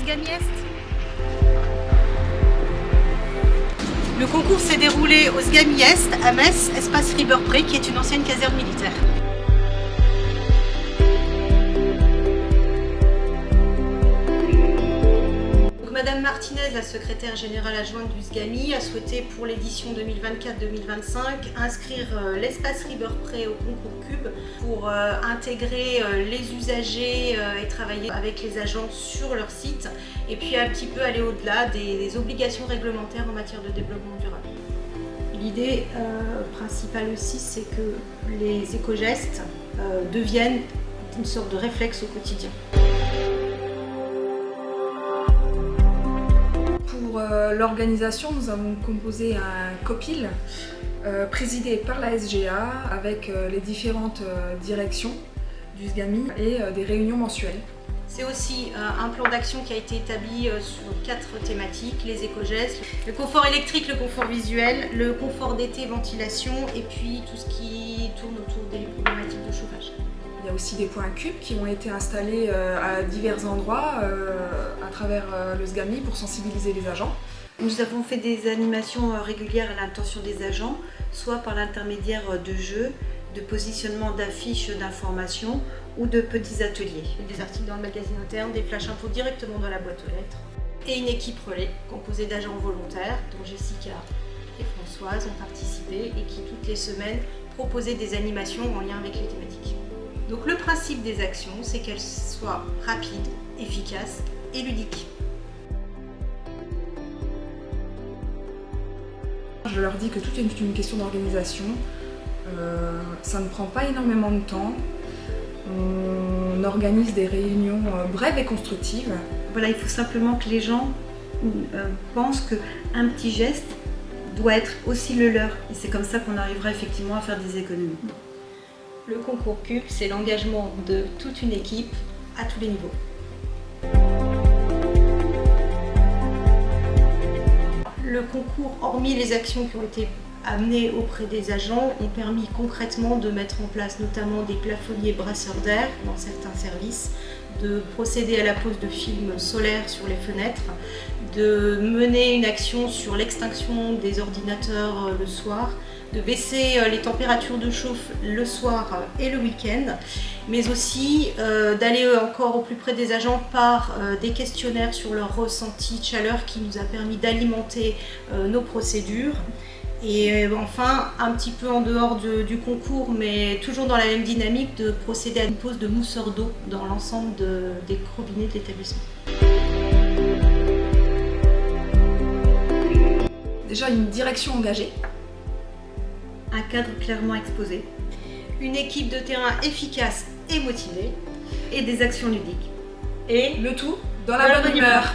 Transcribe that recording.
Sgami Est. Le concours s'est déroulé au Sgami Est, à Metz, espace Riberpré, qui est une ancienne caserne militaire. Madame Martinez, la secrétaire générale adjointe du Sgami, a souhaité pour l'édition 2024-2025 inscrire l'espace Riberpré au concours Cube pour intégrer les usagers et travailler avec les agents sur leur site et puis un petit peu aller au-delà des obligations réglementaires en matière de développement durable. L'idée principale aussi, c'est que les éco-gestes deviennent une sorte de réflexe au quotidien. Pour l'organisation, nous avons composé un COPIL présidé par la SGA avec les différentes directions du Sgami et des réunions mensuelles. C'est aussi un plan d'action qui a été établi sur 4 thématiques, les éco-gestes, le confort électrique, le confort visuel, le confort d'été, ventilation et puis tout ce qui tourne autour des problématiques de chauffage. Il y a aussi des points cubes qui ont été installés à divers endroits à travers le Sgami pour sensibiliser les agents. Nous avons fait des animations régulières à l'intention des agents, soit par l'intermédiaire de jeux, de positionnement d'affiches d'informations ou de petits ateliers. Des articles dans le magazine interne, des flash infos directement dans la boîte aux lettres. Et une équipe relais composée d'agents volontaires dont Jessica et Françoise ont participé et qui toutes les semaines proposaient des animations en lien avec les thématiques. Donc le principe des actions, c'est qu'elles soient rapides, efficaces et ludiques. Je leur dis que tout est une question d'organisation. Ça ne prend pas énormément de temps. On organise des réunions brèves et constructives. Voilà, il faut simplement que les gens pensent qu'un petit geste doit être aussi le leur. Et c'est comme ça qu'on arrivera effectivement à faire des économies. Le concours Cube, c'est l'engagement de toute une équipe à tous les niveaux. Le concours, hormis les actions qui ont été amenées auprès des agents, ont permis concrètement de mettre en place notamment des plafonniers brasseurs d'air dans certains services, de procéder à la pose de films solaires sur les fenêtres, de mener une action sur l'extinction des ordinateurs le soir, de baisser les températures de chauffe le soir et le week-end, mais aussi d'aller encore au plus près des agents par des questionnaires sur leur ressenti de chaleur qui nous a permis d'alimenter nos procédures. Et enfin, un petit peu en dehors du concours, mais toujours dans la même dynamique, de procéder à une pose de mousseur d'eau dans l'ensemble des robinets de l'établissement. Déjà une direction engagée. Un cadre clairement exposé. Une équipe de terrain efficace et motivée. Et des actions ludiques. Et le tout dans la bonne humeur.